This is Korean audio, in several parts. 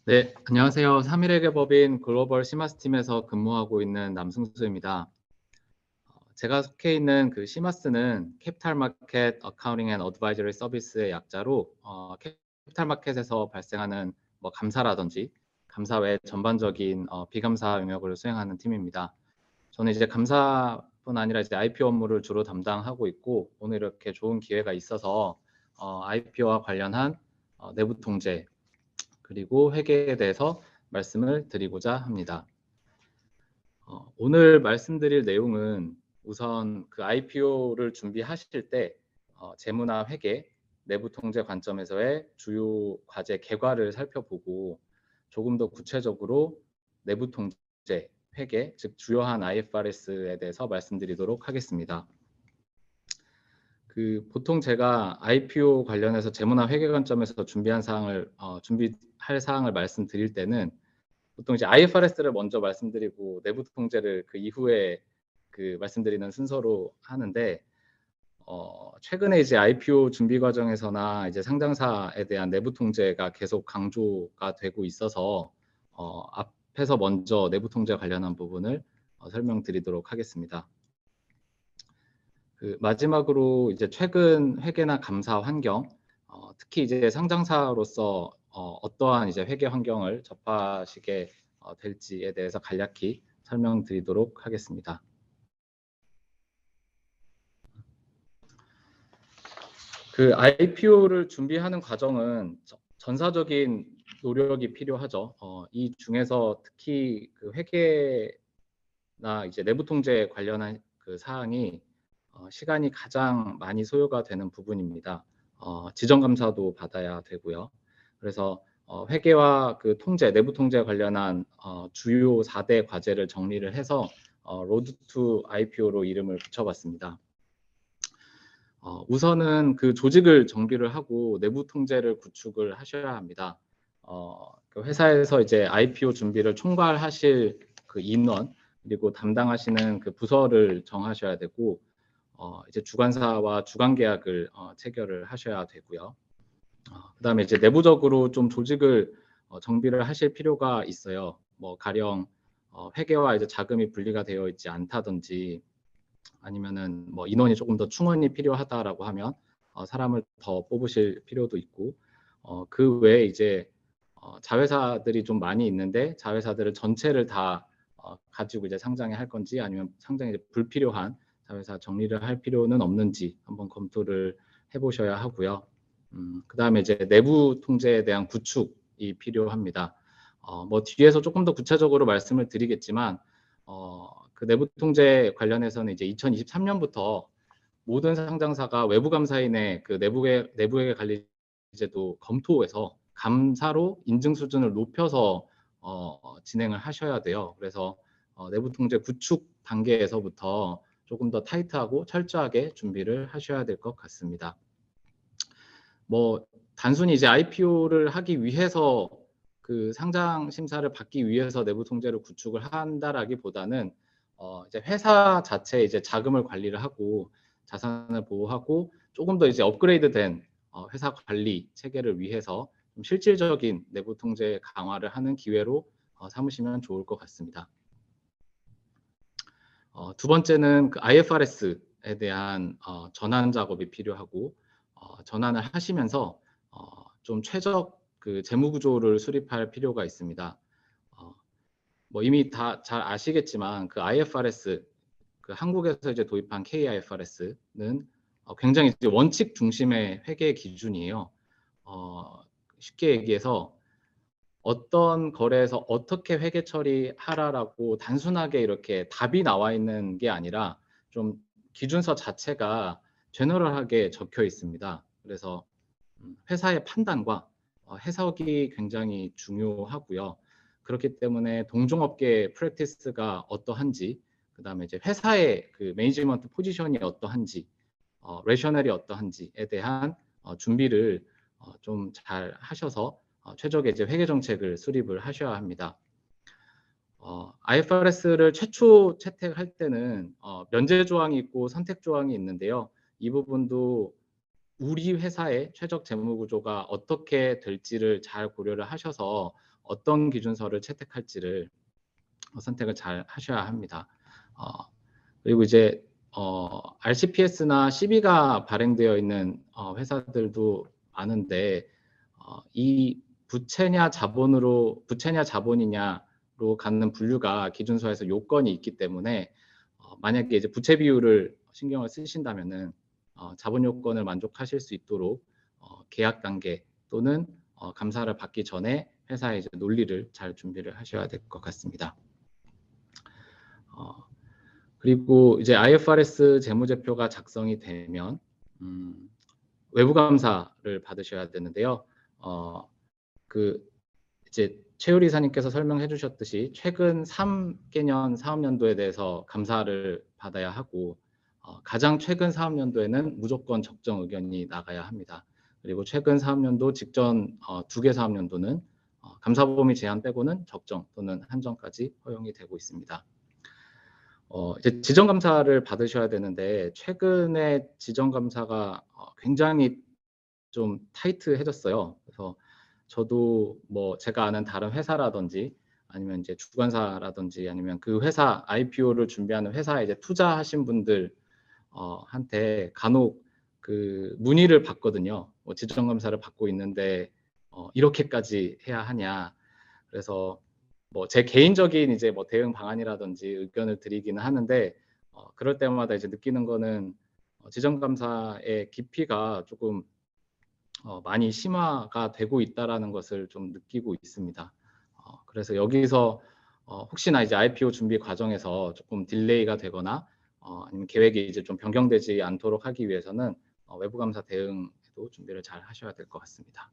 네, 안녕하세요. 3일회계 법인 글로벌 시마스 팀에서 근무하고 있는 남승수입니다. 제가 속해 있는 그 시마스는 캐피탈 마켓 어카운팅 앤 어드바이저리 서비스의 약자로 캐피탈 마켓에서 발생하는 뭐 감사라든지 감사 외 전반적인 비감사 영역을 수행하는 팀입니다. 저는 이제 감사뿐 아니라 이제 IPO 업무를 주로 담당하고 있고, 오늘 이렇게 좋은 기회가 있어서 IPO와 관련한 내부 통제 그리고 회계에 대해서 말씀을 드리고자 합니다. 오늘 말씀드릴 내용은 우선 그 IPO를 준비하실 때 재무나 회계, 내부 통제 관점에서의 주요 과제 결과를 살펴보고 조금 더 구체적으로 내부 통제, 회계, 즉 주요한 IFRS에 대해서 말씀드리도록 하겠습니다. 보통 제가 IPO 관련해서 재무나 회계 관점에서 준비할 사항을 말씀드릴 때는 보통 이제 IFRS를 먼저 말씀드리고 내부 통제를 그 이후에 말씀드리는 순서로 하는데, 최근에 이제 IPO 준비 과정에서나 이제 상장사에 대한 내부 통제가 계속 강조가 되고 있어서 앞에서 먼저 내부 통제 관련한 부분을 설명드리도록 하겠습니다. 마지막으로 이제 최근 회계나 감사 환경, 특히 이제 상장사로서 어떠한 이제 회계 환경을 접하시게 될지에 대해서 간략히 설명드리도록 하겠습니다. IPO를 준비하는 과정은 전사적인 노력이 필요하죠. 이 중에서 특히 회계나 이제 내부 통제 관련한 사항이 시간이 가장 많이 소요가 되는 부분입니다. 지정감사도 받아야 되고요. 그래서 회계와 통제, 내부 통제 관련한 주요 4대 과제를 정리를 해서 로드 투 IPO로 이름을 붙여봤습니다. 우선은 조직을 정비를 하고 내부 통제를 구축을 하셔야 합니다. 회사에서 이제 IPO 준비를 총괄하실 인원, 그리고 담당하시는 부서를 정하셔야 되고, 이제 주관사와 주관 계약을 체결을 하셔야 되고요. 그다음에 이제 내부적으로 좀 조직을 정비를 하실 필요가 있어요. 뭐 가령 회계와 이제 자금이 분리가 되어 있지 않다든지, 아니면은 뭐 인원이 조금 더 충원이 필요하다라고 하면 사람을 더 뽑으실 필요도 있고, 그 외에 이제 자회사들이 좀 많이 있는데 자회사들을 전체를 다 가지고 이제 상장에 할 건지, 아니면 상장에 이제 불필요한 자회사 정리를 할 필요는 없는지 한번 검토를 해보셔야 하고요. 그다음에 이제 내부 통제에 대한 구축이 필요합니다. 뭐 뒤에서 조금 더 구체적으로 말씀을 드리겠지만, 내부 통제 관련해서는 이제 2023년부터 모든 상장사가 외부 감사인의 내부회계 관리 제도 검토해서 감사로 인증 수준을 높여서 진행을 하셔야 돼요. 그래서 내부 통제 구축 단계에서부터 조금 더 타이트하고 철저하게 준비를 하셔야 될 것 같습니다. 뭐 단순히 이제 IPO를 하기 위해서 상장 심사를 받기 위해서 내부 통제를 구축을 한다라기보다는 이제 회사 자체 이제 자금을 관리를 하고 자산을 보호하고 조금 더 이제 업그레이드된 회사 관리 체계를 위해서 좀 실질적인 내부 통제 강화를 하는 기회로 삼으시면 좋을 것 같습니다. 두 번째는 IFRS에 대한 전환 작업이 필요하고, 전환을 하시면서 좀 최적 재무 구조를 수립할 필요가 있습니다. 뭐 이미 다 잘 아시겠지만 IFRS, 한국에서 이제 도입한 KIFRS는 굉장히 이제 원칙 중심의 회계 기준이에요. 쉽게 얘기해서 어떤 거래에서 어떻게 회계 처리하라라고 단순하게 이렇게 답이 나와 있는 게 아니라 좀 기준서 자체가 제너럴하게 적혀 있습니다. 그래서 회사의 판단과 해석이 굉장히 중요하고요. 그렇기 때문에 동종업계 프랙티스가 어떠한지, 그다음에 이제 회사의 매니지먼트 포지션이 어떠한지, 레셔널이 어떠한지에 대한 준비를 좀 잘 하셔서 최적의 이제 회계 정책을 수립을 하셔야 합니다. IFRS를 최초 채택할 때는 면제 조항이 있고 선택 조항이 있는데요. 이 부분도 우리 회사의 최적 재무 구조가 어떻게 될지를 잘 고려를 하셔서 어떤 기준서를 채택할지를 선택을 잘 하셔야 합니다. 그리고 이제 RCPS나 CB가 발행되어 있는 회사들도 많은데 이 부채냐 자본이냐로 갖는 분류가 기준서에서 요건이 있기 때문에 만약에 이제 부채 비율을 신경을 쓰신다면은 자본 요건을 만족하실 수 있도록 계약 단계 또는 감사를 받기 전에 회사의 이제 논리를 잘 준비를 하셔야 될 것 같습니다. 그리고 이제 IFRS 재무제표가 작성이 되면 외부 감사를 받으셔야 되는데요. 그 이제 최유리 이사님께서 설명해 주셨듯이 최근 3개년 사업연도에 대해서 감사를 받아야 하고 가장 최근 사업연도에는 무조건 적정 의견이 나가야 합니다. 그리고 최근 사업연도 직전 2개 사업연도는 감사 범위 제한 빼고는 적정 또는 한정까지 허용이 되고 있습니다. 이제 지정감사를 받으셔야 되는데 최근에 지정감사가 굉장히 좀 타이트해졌어요. 그래서 저도 뭐 제가 아는 다른 회사라든지 아니면 이제 주관사라든지 아니면 그 회사 IPO를 준비하는 회사에 이제 투자하신 분들 한테 간혹 그 문의를 받거든요. 뭐 지정감사를 받고 있는데 이렇게까지 해야 하냐. 그래서 뭐 제 개인적인 이제 뭐 대응 방안이라든지 의견을 드리기는 하는데 그럴 때마다 이제 느끼는 거는 지정감사의 깊이가 조금 많이 심화가 되고 있다라는 것을 좀 느끼고 있습니다. 그래서 여기서 혹시나 이제 IPO 준비 과정에서 조금 딜레이가 되거나 아니면 계획이 이제 좀 변경되지 않도록 하기 위해서는 외부 감사 대응에도 준비를 잘 하셔야 될 것 같습니다.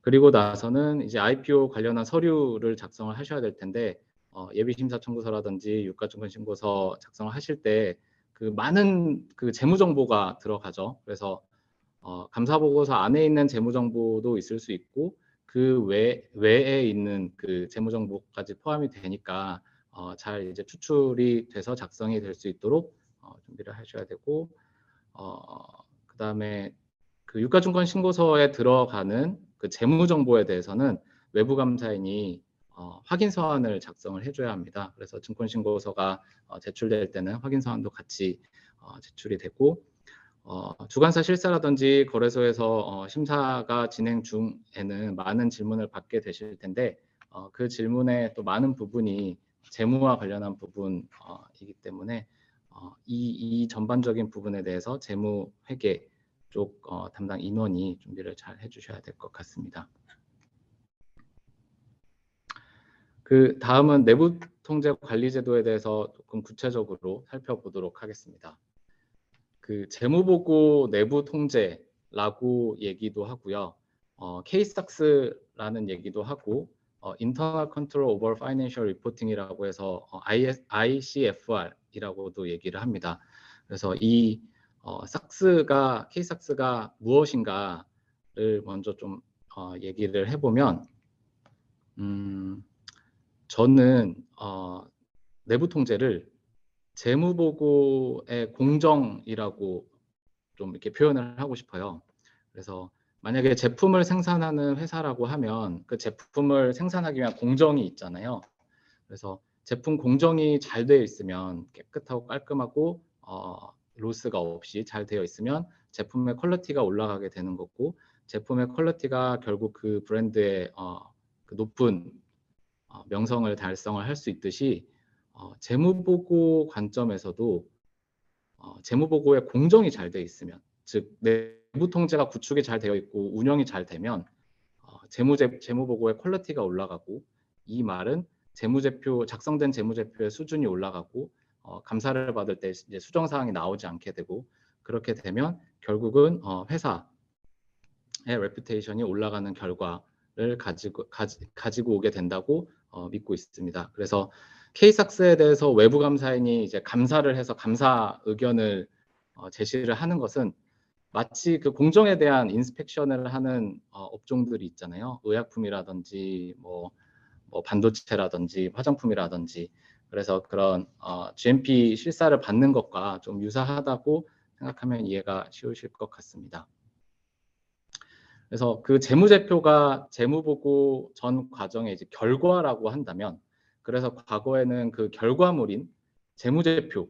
그리고 나서는 이제 IPO 관련한 서류를 작성을 하셔야 될 텐데 예비심사 청구서라든지 유가증권 신고서 작성을 하실 때 그 많은 그 재무 정보가 들어가죠. 그래서 감사 보고서 안에 있는 재무 정보도 있을 수 있고 그 외에 있는 그 재무 정보까지 포함이 되니까 잘 이제 추출이 돼서 작성이 될 수 있도록 준비를 하셔야 되고 그다음에 그 유가증권 신고서에 들어가는 그 재무 정보에 대해서는 외부 감사인이 확인 서한을 작성을 해줘야 합니다. 그래서 증권 신고서가 제출될 때는 확인 서한도 같이 제출이 되고 주관사 실사라든지 거래소에서 심사가 진행 중에는 많은 질문을 받게 되실 텐데 그 질문의 또 많은 부분이 재무와 관련한 부분이기 때문에 이 전반적인 부분에 대해서 재무 회계 쪽 담당 인원이 준비를 잘 해주셔야 될 것 같습니다. 그 다음은 내부 통제 관리 제도에 대해서 조금 구체적으로 살펴보도록 하겠습니다. 그 재무보고 내부 통제라고 얘기도 하고요. KSAX라는 얘기도 하고 Internal Control Over Financial Reporting이라고 해서 ICFR이라고도 얘기를 합니다. 그래서 이 KSAX가 무엇인가를 먼저 좀 얘기를 해보면 저는 내부 통제를 재무보고의 공정이라고 좀 이렇게 표현을 하고 싶어요. 그래서 만약에 제품을 생산하는 회사라고 하면 그 제품을 생산하기 위한 공정이 있잖아요. 그래서 제품 공정이 잘 되어 있으면 깨끗하고 깔끔하고 로스가 없이 잘 되어 있으면 제품의 퀄리티가 올라가게 되는 거고 제품의 퀄리티가 결국 그 브랜드의 그 높은 명성을 달성을 할 수 있듯이 재무보고 관점에서도 재무보고의 공정이 잘 되어 있으면 즉 내부 통제가 구축이 잘 되어 있고 운영이 잘 되면 재무보고의 퀄리티가 올라가고 이 말은 작성된 재무제표의 수준이 올라가고 감사를 받을 때 이제 수정사항이 나오지 않게 되고 그렇게 되면 결국은 회사의 레퓨테이션이 올라가는 결과를 가지고 오게 된다고 믿고 있습니다. 그래서 KSAX에 대해서 외부 감사인이 이제 감사를 해서 감사 의견을 제시를 하는 것은 마치 그 공정에 대한 인스펙션을 하는 업종들이 있잖아요. 의약품이라든지 뭐 반도체라든지 화장품이라든지 그래서 그런 GMP 실사를 받는 것과 좀 유사하다고 생각하면 이해가 쉬우실 것 같습니다. 그래서 그 재무제표가 재무보고 전 과정의 이제 결과라고 한다면, 그래서 과거에는 그 결과물인 재무제표,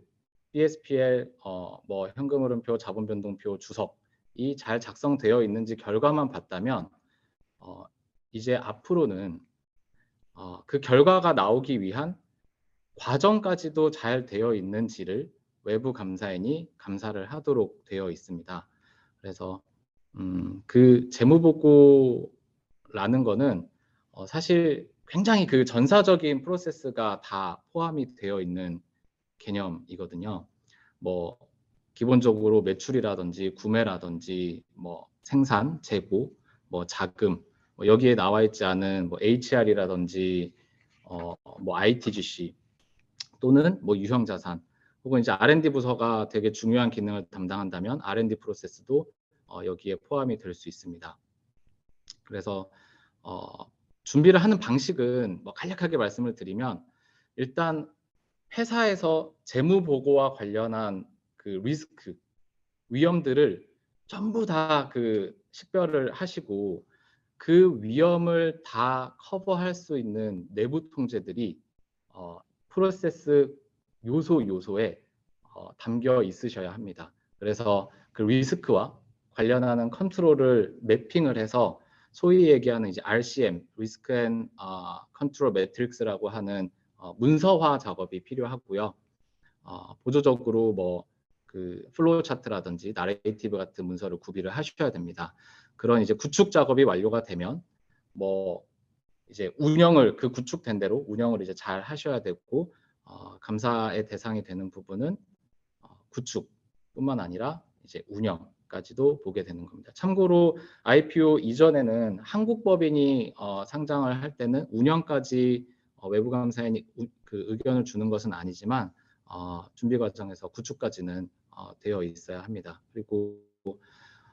BSPL, 뭐 현금흐름표, 자본변동표, 주석이 잘 작성되어 있는지 결과만 봤다면, 이제 앞으로는 그 결과가 나오기 위한 과정까지도 잘 되어 있는지를 외부 감사인이 감사를 하도록 되어 있습니다. 그래서 그 재무보고라는 거는 사실 굉장히 그 전사적인 프로세스가 다 포함이 되어 있는 개념이거든요. 뭐 기본적으로 매출이라든지 구매라든지 뭐 생산, 재고, 뭐 자금, 뭐 여기에 나와 있지 않은 뭐 HR이라든지 뭐 ITGC 또는 뭐 유형자산, 혹은 이제 R&D 부서가 되게 중요한 기능을 담당한다면 R&D 프로세스도 여기에 포함이 될 수 있습니다. 그래서 준비를 하는 방식은 뭐 간략하게 말씀을 드리면, 일단 회사에서 재무 보고와 관련한 그 리스크, 위험들을 전부 다 그 식별을 하시고, 그 위험을 다 커버할 수 있는 내부 통제들이 프로세스 요소에 담겨 있으셔야 합니다. 그래서 그 리스크와 관련하는 컨트롤을 매핑을 해서 소위 얘기하는 이제 RCM, 리스크 앤 컨트롤 매트릭스라고 하는 문서화 작업이 필요하고요. 보조적으로 뭐 그 플로우 차트라든지 나레이티브 같은 문서를 구비를 하셔야 됩니다. 그런 이제 구축 작업이 완료가 되면 뭐 이제 운영을, 그 구축된 대로 운영을 이제 잘 하셔야 되고, 감사의 대상이 되는 부분은 구축뿐만 아니라 이제 운영까지도 보게 되는 겁니다. 참고로 IPO 이전에는 한국 법인이 상장을 할 때는 운영까지 외부 감사인이 그 의견을 주는 것은 아니지만 준비 과정에서 구축까지는 되어 있어야 합니다. 그리고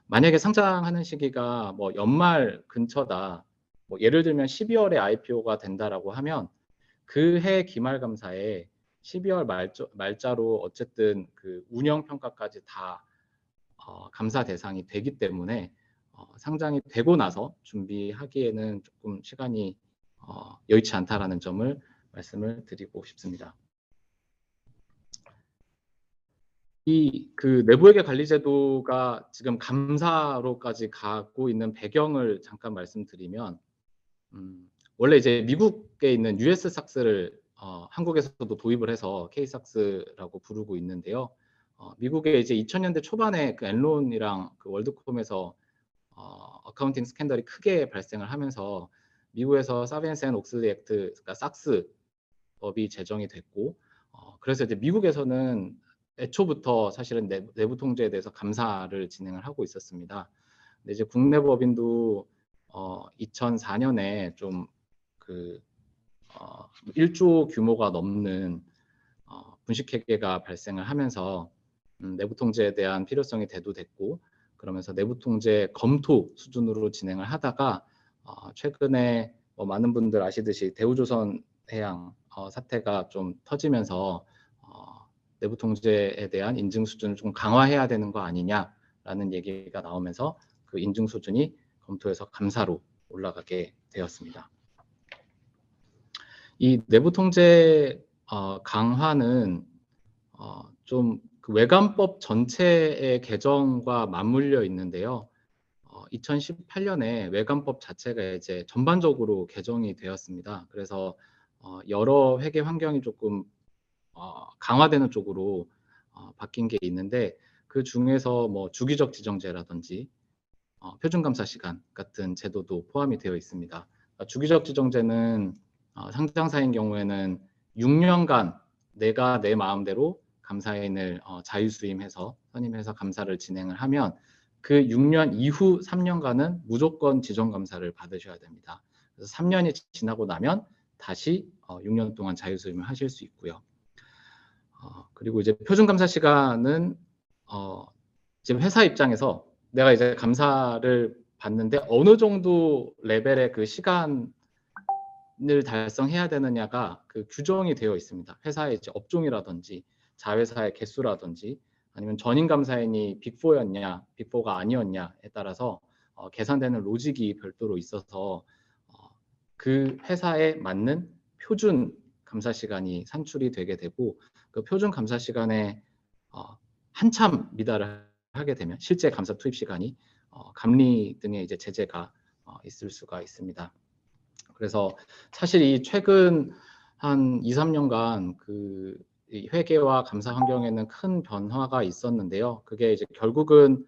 만약에 상장하는 시기가 뭐 연말 근처다, 뭐 예를 들면 12월에 IPO가 된다라고 하면 그 해 기말 감사에 12월 말자로 어쨌든 그 운영 평가까지 다 감사 대상이 되기 때문에 상장이 되고 나서 준비하기에는 조금 시간이 여의치 않다라는 점을 말씀을 드리고 싶습니다. 이 그 내부회계 관리제도가 지금 감사로까지 가고 있는 배경을 잠깐 말씀드리면, 원래 이제 미국에 있는 US 삭스를 한국에서도 도입을 해서 K-삭스라고 부르고 있는데요. 미국에 이제 2000년대 초반에 그 엔론이랑 그 월드콤에서 어카운팅 스캔들이 크게 발생을 하면서 미국에서 사비엔스 앤 옥슬리 액트, 그러니까 삭스 법이 제정이 됐고, 그래서 이제 미국에서는 애초부터 사실은 내부 통제에 대해서 감사를 진행을 하고 있었습니다. 근데 이제 국내 법인도 2004년에 좀 그 1조 규모가 넘는 분식회계가 발생을 하면서 내부 통제에 대한 필요성이 대두됐고, 그러면서 내부 통제 검토 수준으로 진행을 하다가 최근에 뭐 많은 분들 아시듯이 대우조선해양 사태가 좀 터지면서 내부 통제에 대한 인증 수준을 좀 강화해야 되는 거 아니냐라는 얘기가 나오면서 그 인증 수준이 검토해서 감사로 올라가게 되었습니다. 이 내부 통제 강화는 좀 그 외관법 전체의 개정과 맞물려 있는데요. 2018년에 외관법 자체가 이제 전반적으로 개정이 되었습니다. 그래서 여러 회계 환경이 조금 강화되는 쪽으로 바뀐 게 있는데, 그 중에서 뭐 주기적 지정제라든지 표준감사 시간 같은 제도도 포함이 되어 있습니다. 주기적 지정제는 상장사인 경우에는 6년간 내가 내 마음대로 감사인을 자유수임해서 선임해서 감사를 진행을 하면 그 6년 이후 3년간은 무조건 지정감사를 받으셔야 됩니다. 그래서 3년이 지나고 나면 다시 6년 동안 자유수임을 하실 수 있고요. 그리고 이제 표준감사 시간은 지금 회사 입장에서 내가 이제 감사를 받는데 어느 정도 레벨의 그 시간을 달성해야 되느냐가 그 규정이 되어 있습니다. 회사의 이제 업종이라든지 자회사의 개수라든지 아니면 전임 감사인이 빅4였냐, 빅4가 아니었냐에 따라서 계산되는 로직이 별도로 있어서 그 회사에 맞는 표준 감사 시간이 산출이 되게 되고, 그 표준 감사 시간에 한참 미달을 하게 되면 실제 감사 투입 시간이 감리 등의 이제 제재가 있을 수가 있습니다. 그래서 사실 이 최근 한 2, 3년간 이 회계와 감사 환경에는 큰 변화가 있었는데요. 그게 이제 결국은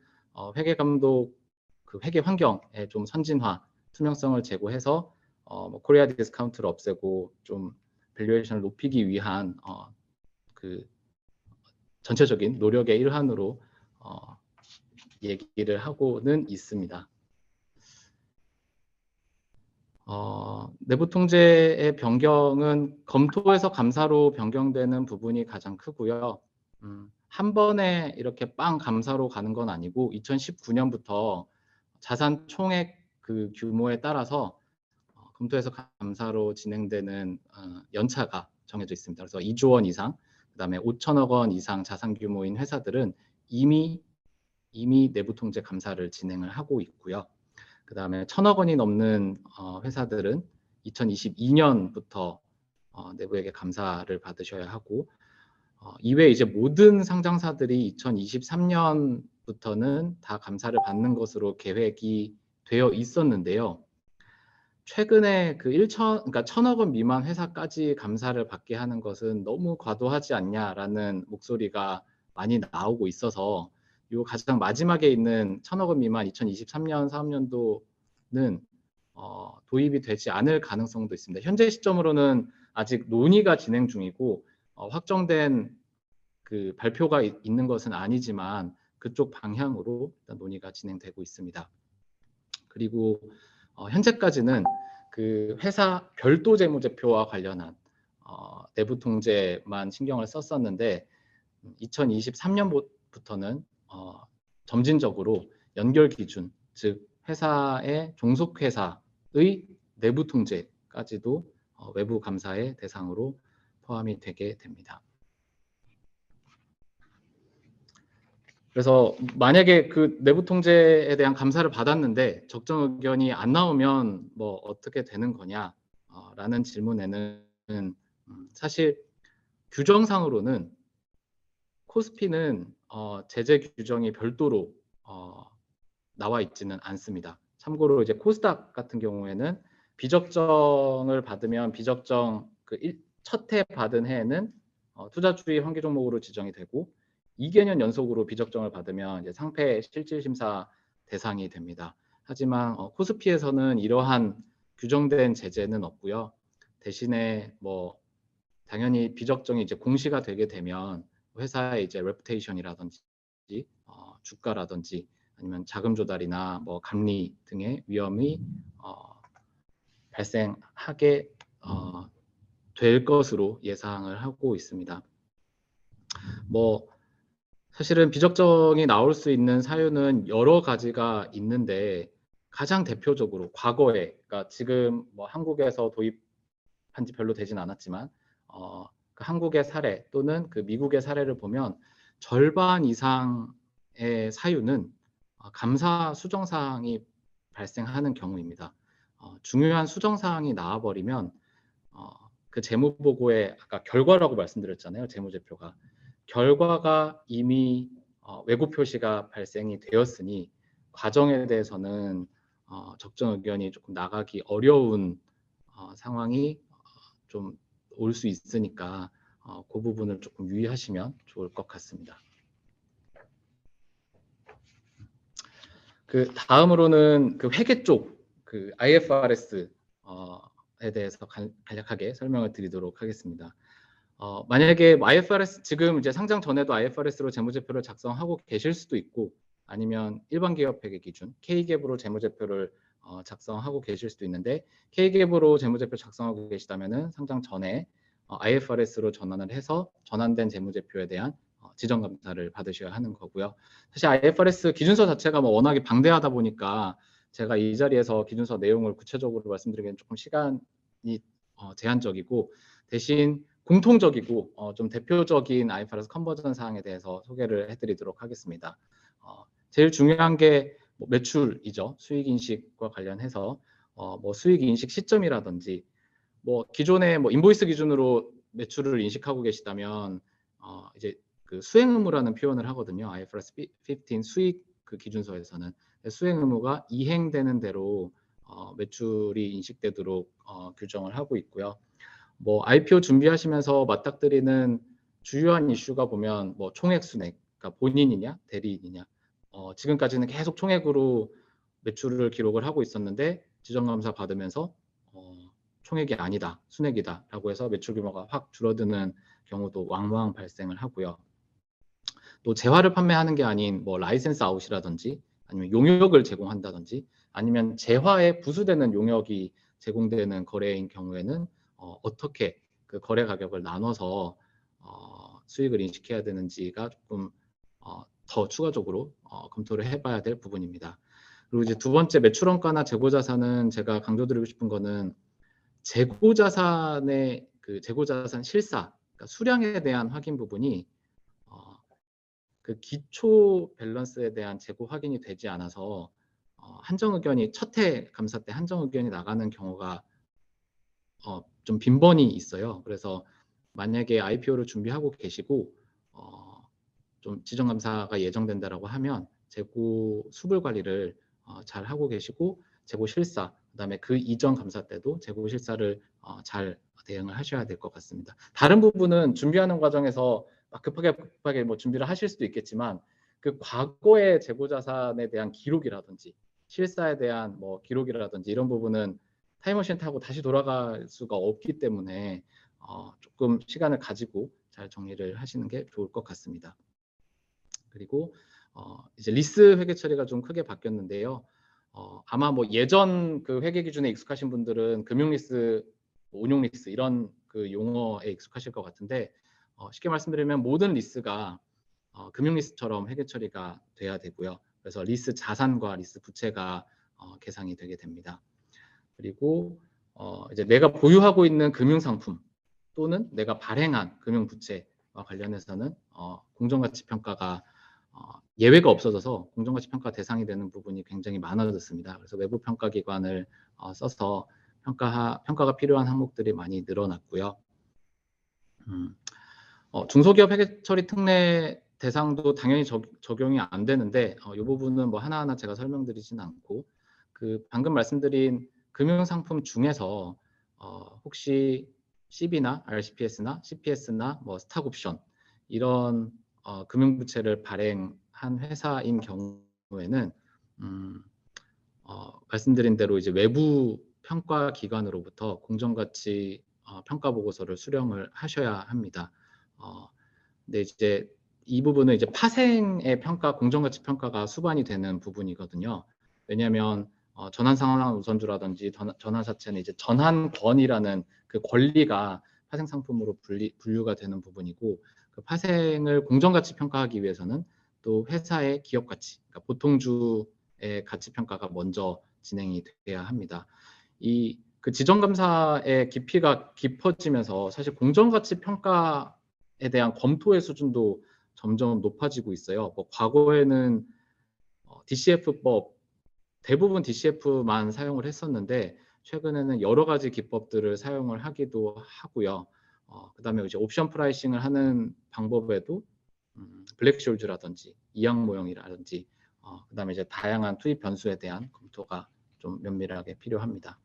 회계 감독 그 회계 환경의 좀 선진화, 투명성을 제고해서 코리아 디스카운트를 없애고 좀 밸류에이션을 높이기 위한 그 전체적인 노력의 일환으로 얘기를 하고는 있습니다. 내부 통제의 변경은 검토에서 감사로 변경되는 부분이 가장 크고요. 한 번에 이렇게 빵 감사로 가는 건 아니고 2019년부터 자산 총액 그 규모에 따라서 검토에서 감사로 진행되는 연차가 정해져 있습니다. 그래서 2조 원 이상, 그다음에 5천억 원 이상 자산 규모인 회사들은 이미 내부 통제 감사를 진행을 하고 있고요. 그다음에 1,000억 원이 넘는 회사들은 2022년부터 내부회계 감사를 받으셔야 하고, 이외에 이제 모든 상장사들이 2023년부터는 다 감사를 받는 것으로 계획이 되어 있었는데요. 최근에 그러니까 1,000억 원 미만 회사까지 감사를 받게 하는 것은 너무 과도하지 않냐라는 목소리가 많이 나오고 있어서, 요 가장 마지막에 있는 1,000억 원 미만 2023년 사업년도는 도입이 되지 않을 가능성도 있습니다. 현재 시점으로는 아직 논의가 진행 중이고 확정된 그 발표가 있는 것은 아니지만 그쪽 방향으로 일단 논의가 진행되고 있습니다. 그리고 현재까지는 그 회사 별도 재무제표와 관련한 내부 통제만 신경을 썼었는데 2023년부터는 점진적으로 연결 기준, 즉 회사의 종속회사의 내부 통제까지도 외부 감사의 대상으로 포함이 되게 됩니다. 그래서 만약에 그 내부 통제에 대한 감사를 받았는데 적정 의견이 안 나오면 뭐 어떻게 되는 거냐라는 질문에는 사실 규정상으로는 코스피는 제재 규정이 별도로 나와 있지는 않습니다. 참고로 이제 코스닥 같은 경우에는 비적정을 받으면 비적정 첫 해 받은 해에는 투자주의 환기 종목으로 지정이 되고 2개년 연속으로 비적정을 받으면 이제 상패 실질심사 대상이 됩니다. 하지만 코스피에서는 이러한 규정된 제재는 없고요. 대신에 뭐 당연히 비적정이 이제 공시가 되게 되면 회사의 이제 레pu테이션이라든지 주가라든지 아니면 자금 조달이나 뭐 감리 등의 위험이 발생하게 될 것으로 예상을 하고 있습니다. 뭐 사실은 비적정이 나올 수 있는 사유는 여러 가지가 있는데 가장 대표적으로 과거에, 그러니까 지금 뭐 한국에서 도입한 지 별로 되진 않았지만 그 한국의 사례 또는 그 미국의 사례를 보면 절반 이상의 사유는 감사 수정사항이 발생하는 경우입니다. 중요한 수정사항이 나와버리면 그 재무보고의 아까 결과라고 말씀드렸잖아요. 재무제표가. 결과가 이미 왜곡 표시가 발생이 되었으니 과정에 대해서는 적정 의견이 조금 나가기 어려운 상황이 좀 올 수 있으니까 그 부분을 조금 유의하시면 좋을 것 같습니다. 그 다음으로는 그 회계 쪽 그 IFRS에 대해서 간략하게 설명을 드리도록 하겠습니다. 만약에 IFRS 지금 이제 상장 전에도 IFRS로 재무제표를 작성하고 계실 수도 있고 아니면 일반 기업 회계 기준 K갭으로 재무제표를 작성하고 계실 수도 있는데 K갭으로 재무제표 작성하고 계시다면은 상장 전에 IFRS로 전환을 해서 전환된 재무제표에 대한 지정 감사를 받으셔야 하는 거고요. 사실 IFRS 기준서 자체가 뭐 워낙에 방대하다 보니까 제가 이 자리에서 기준서 내용을 구체적으로 말씀드리기엔 조금 시간이 제한적이고 대신 공통적이고 좀 대표적인 IFRS 컨버전 사항에 대해서 소개를 해드리도록 하겠습니다. 제일 중요한 게 뭐 매출이죠. 수익 인식과 관련해서 뭐 수익 인식 시점이라든지 뭐 기존에 뭐 인보이스 기준으로 매출을 인식하고 계시다면 이제 그 수행 의무라는 표현을 하거든요. IFRS 15 수익 그 기준서에서는 수행 의무가 이행되는 대로 매출이 인식되도록 규정을 하고 있고요. 뭐 IPO 준비하시면서 맞닥뜨리는 주요한 이슈가 보면 뭐 총액 순액, 그러니까 본인이냐 대리인이냐. 지금까지는 계속 총액으로 매출을 기록을 하고 있었는데 지정감사 받으면서 총액이 아니다, 순액이다라고 해서 매출 규모가 확 줄어드는 경우도 왕왕 발생을 하고요. 또 재화를 판매하는 게 아닌 뭐 라이센스 아웃이라든지 아니면 용역을 제공한다든지 아니면 재화에 부수되는 용역이 제공되는 거래인 경우에는 어떻게 그 거래 가격을 나눠서 수익을 인식해야 되는지가 조금 더 추가적으로 검토를 해봐야 될 부분입니다. 그리고 이제 두 번째 매출원가나 재고자산은 제가 강조드리고 싶은 거는 재고자산의 그 재고자산 실사, 그러니까 수량에 대한 확인 부분이 그 기초 밸런스에 대한 재고 확인이 되지 않아서 한정 의견이 첫 해 감사 때 한정 의견이 나가는 경우가 좀 빈번히 있어요. 그래서 만약에 IPO를 준비하고 계시고 좀 지정 감사가 예정된다라고 하면 재고 수불 관리를 잘 하고 계시고 재고 실사, 그다음에 그 이전 감사 때도 재고 실사를 잘 대응을 하셔야 될 것 같습니다. 다른 부분은 준비하는 과정에서 급하게 뭐 준비를 하실 수도 있겠지만 그 과거의 재고 자산에 대한 기록이라든지 실사에 대한 뭐 기록이라든지 이런 부분은 타임머신 타고 다시 돌아갈 수가 없기 때문에 조금 시간을 가지고 잘 정리를 하시는 게 좋을 것 같습니다. 그리고 이제 리스 회계 처리가 좀 크게 바뀌었는데요. 아마 뭐 예전 그 회계 기준에 익숙하신 분들은 금융 리스, 운용 리스 이런 그 용어에 익숙하실 것 같은데 쉽게 말씀드리면 모든 리스가 금융 리스처럼 회계 처리가 돼야 되고요. 그래서 리스 자산과 리스 부채가 계상이 되게 됩니다. 그리고 이제 내가 보유하고 있는 금융 상품 또는 내가 발행한 금융 부채와 관련해서는 공정가치 평가가 예외가 없어져서 공정가치 평가 대상이 되는 부분이 굉장히 많아졌습니다. 그래서 외부 평가 기관을 써서 평가가 필요한 항목들이 많이 늘어났고요. 중소기업 회계 처리 특례 대상도 당연히 적용이 안 되는데 이 부분은 뭐 하나하나 제가 설명드리진 않고 그 방금 말씀드린 금융상품 중에서 혹시 CB나 RCPS나 CPS나 뭐 스탁옵션 이런 금융부채를 발행한 회사인 경우에는 말씀드린 대로 이제 외부 평가 기관으로부터 공정가치 평가 보고서를 수령을 하셔야 합니다. 근데 이제 이 부분은 이제 파생의 평가, 공정가치 평가가 수반이 되는 부분이거든요. 왜냐하면 전환상환 우선주라든지 전환사채는 이제 전환권이라는 그 권리가 파생 상품으로 분류가 되는 부분이고 그 파생을 공정가치 평가하기 위해서는 또 회사의 기업 가치, 그러니까 보통주의 가치 평가가 먼저 진행이 돼야 합니다. 이 그 지정감사의 깊이가 깊어지면서 사실 공정가치 평가에 대한 검토의 수준도 점점 높아지고 있어요. 뭐 과거에는 DCF법 대부분 DCF만 사용을 했었는데 최근에는 여러 가지 기법들을 사용을 하기도 하고요. 그다음에 이제 옵션 프라이싱을 하는 방법에도 블랙숄즈라든지 이항 모형이라든지 그다음에 이제 다양한 투입 변수에 대한 검토가 좀 면밀하게 필요합니다.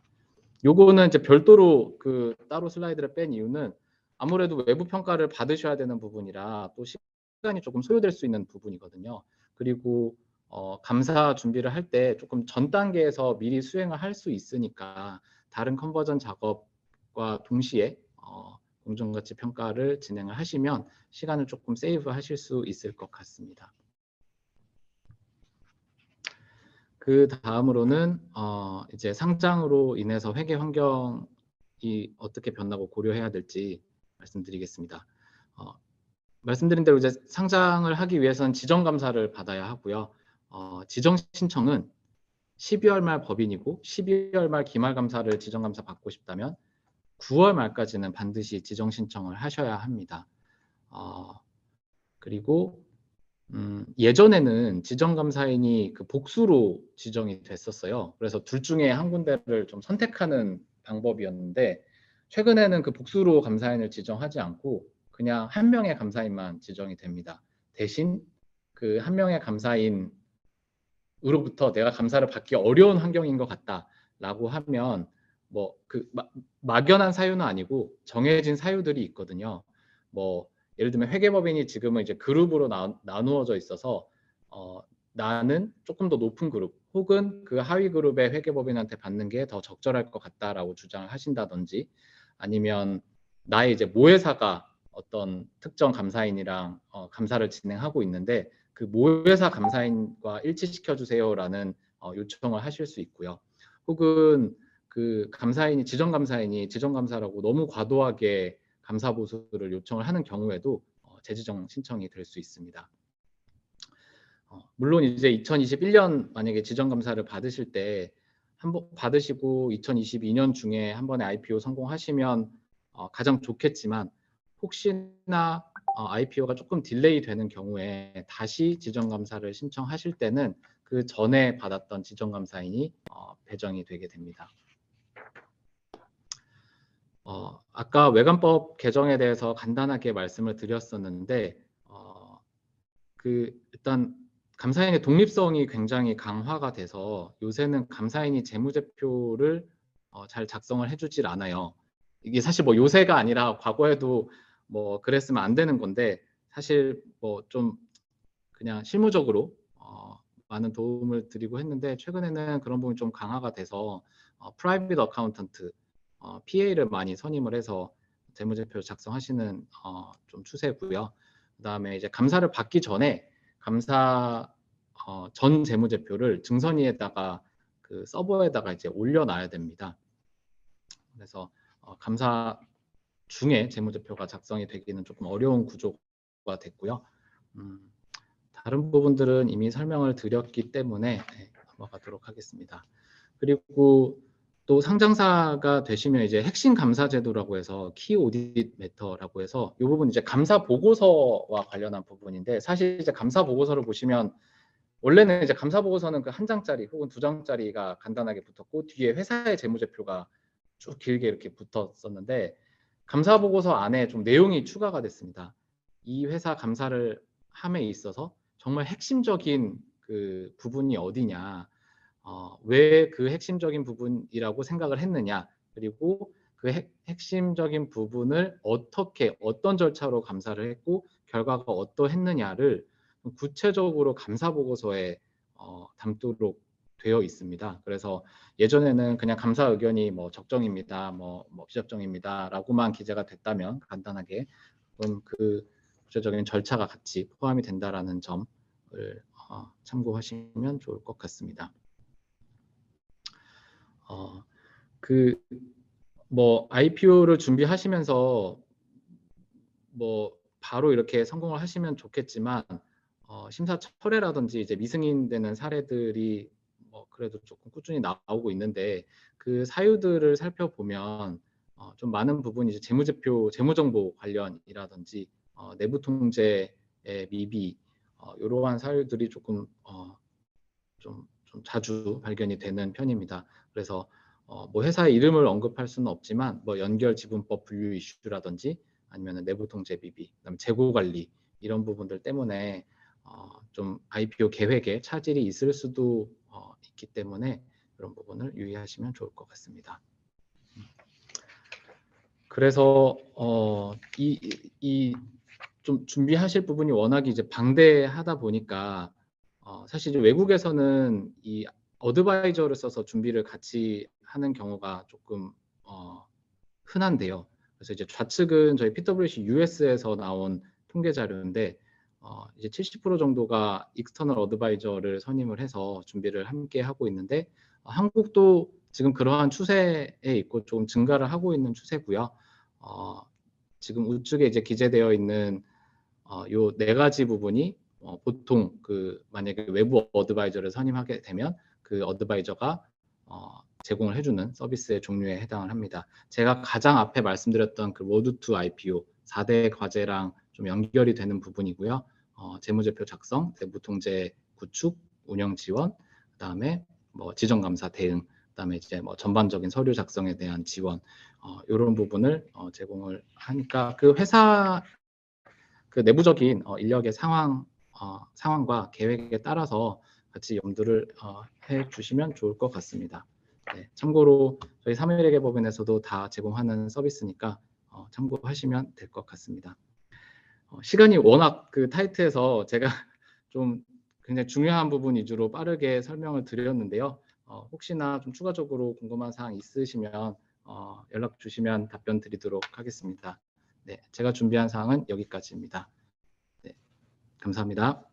요거는 이제 별도로 그 따로 슬라이드를 뺀 이유는 아무래도 외부 평가를 받으셔야 되는 부분이라 또 시간이 조금 소요될 수 있는 부분이거든요. 그리고 감사 준비를 할 때 조금 전 단계에서 미리 수행을 할 수 있으니까 다른 컨버전 작업과 동시에 공정가치 평가를 진행을 하시면 시간을 조금 세이브 하실 수 있을 것 같습니다. 그 다음으로는 이제 상장으로 인해서 회계 환경이 어떻게 변하고 고려해야 될지 말씀드리겠습니다. 말씀드린 대로 이제 상장을 하기 위해서는 지정감사를 받아야 하고요. 지정 신청은 12월 말 법인이고 12월 말 기말감사를 지정감사 받고 싶다면 9월 말까지는 반드시 지정 신청을 하셔야 합니다. 그리고 예전에는 지정감사인이 그 복수로 지정이 됐었어요. 그래서 둘 중에 한 군데를 좀 선택하는 방법이었는데, 최근에는 그 복수로 감사인을 지정하지 않고 그냥 한 명의 감사인만 지정이 됩니다. 대신 그 한 명의 감사인으로부터 내가 감사를 받기 어려운 환경인 것 같다라고 하면 뭐 그 막연한 사유는 아니고 정해진 사유들이 있거든요. 뭐 예를 들면 회계법인이 지금은 이제 그룹으로 나누어져 있어서 나는 조금 더 높은 그룹 혹은 그 하위 그룹의 회계법인한테 받는 게 더 적절할 것 같다라고 주장을 하신다든지, 아니면 나의 이제 모회사가 어떤 특정 감사인이랑 감사를 진행하고 있는데 그 모회사 감사인과 일치시켜 주세요라는 요청을 하실 수 있고요. 혹은 그 감사인이 지정감사라고 너무 과도하게 감사 보수를 요청을 하는 경우에도 재지정 신청이 될 수 있습니다. 물론 이제 2021년 만약에 지정감사를 받으실 때 한번 받으시고 2022년 중에 한 번에 IPO 성공하시면 가장 좋겠지만, 혹시나 IPO가 조금 딜레이 되는 경우에 다시 지정감사를 신청하실 때는 그 전에 받았던 지정감사인이 배정이 되게 됩니다. 아까 외관법 개정에 대해서 간단하게 말씀을 드렸었는데 일단 감사인의 독립성이 굉장히 강화가 돼서 요새는 감사인이 재무제표를 잘 작성을 해주질 않아요. 이게 사실 뭐 요새가 아니라 과거에도 뭐 그랬으면 안 되는 건데, 사실 뭐 좀 그냥 실무적으로 많은 도움을 드리고 했는데, 최근에는 그런 부분이 좀 강화가 돼서 프라이빗 어카운턴트 PA를 많이 선임을 해서 재무제표 작성하시는 좀 추세고요. 그다음에 이제 감사를 받기 전에 감사 전 재무제표를 증선위에다가 그 서버에다가 이제 올려놔야 됩니다. 그래서 감사 중에 재무제표가 작성이 되기는 조금 어려운 구조가 됐고요. 다른 부분들은 이미 설명을 드렸기 때문에 넘어가도록 하겠습니다. 그리고 또 상장사가 되시면 이제 핵심 감사 제도라고 해서 키 오디트 매터라고 해서 이 부분 이제 감사 보고서와 관련한 부분인데, 사실 이제 감사 보고서를 보시면 원래는 이제 감사 보고서는 그 한 장짜리 혹은 두 장짜리가 간단하게 붙었고 뒤에 회사의 재무제표가 쭉 길게 이렇게 붙었었는데, 감사 보고서 안에 좀 내용이 추가가 됐습니다. 이 회사 감사를 함에 있어서 정말 핵심적인 그 부분이 어디냐, 왜 그 핵심적인 부분이라고 생각을 했느냐, 그리고 그 핵심적인 부분을 어떤 절차로 감사를 했고 결과가 어떠했느냐를 구체적으로 감사 보고서에 담도록 되어 있습니다. 그래서 예전에는 그냥 감사 의견이 뭐 적정입니다, 뭐 비적정입니다라고만 기재가 됐다면 간단하게, 그럼 그 구체적인 절차가 같이 포함이 된다라는 점을 참고하시면 좋을 것 같습니다. 뭐 IPO를 준비하시면서 뭐 바로 이렇게 성공을 하시면 좋겠지만 심사 철회라든지 이제 미승인되는 사례들이 뭐 그래도 조금 꾸준히 나오고 있는데, 그 사유들을 살펴보면 좀 많은 부분이 이제 재무정보 관련이라든지 내부 통제의 미비, 이러한 사유들이 조금 좀 자주 발견이 되는 편입니다. 그래서 뭐 회사의 이름을 언급할 수는 없지만 뭐 연결지분법 분류 이슈라든지 아니면 내부 통제 비비, 그다음에 재고 관리, 이런 부분들 때문에 좀 IPO 계획에 차질이 있을 수도 있기 때문에 그런 부분을 유의하시면 좋을 것 같습니다. 그래서 이 좀 준비하실 부분이 워낙 이제 방대하다 보니까 사실 이제 외국에서는 이 어드바이저를 써서 준비를 같이 하는 경우가 조금 흔한데요. 그래서 이제 좌측은 저희 PwC US에서 나온 통계 자료인데 이제 70% 정도가 익스터널 어드바이저를 선임을 해서 준비를 함께 하고 있는데, 한국도 지금 그러한 추세에 있고 조금 증가를 하고 있는 추세고요. 지금 우측에 이제 기재되어 있는 요 네 가지 부분이 보통 그 만약에 외부 어드바이저를 선임하게 되면 그 어드바이저가 제공을 해주는 서비스의 종류에 해당을 합니다. 제가 가장 앞에 말씀드렸던 그 로드 투 IPO 4대 과제랑 좀 연결이 되는 부분이고요. 재무제표 작성, 내부통제 구축, 운영 지원, 그다음에 뭐 지정감사 대응, 그다음에 이제 뭐 전반적인 서류 작성에 대한 지원, 이런 부분을 제공을 하니까 그 회사 그 내부적인 인력의 상황과 계획에 따라서 같이 염두를 해 주시면 좋을 것 같습니다. 네, 참고로 저희 3일회계법인에서도 다 제공하는 서비스니까 참고하시면 될 것 같습니다. 시간이 워낙 그 타이트해서 제가 좀 굉장히 중요한 부분 위주로 빠르게 설명을 드렸는데요. 혹시나 좀 추가적으로 궁금한 사항 있으시면 연락 주시면 답변 드리도록 하겠습니다. 네, 제가 준비한 사항은 여기까지입니다. 네, 감사합니다.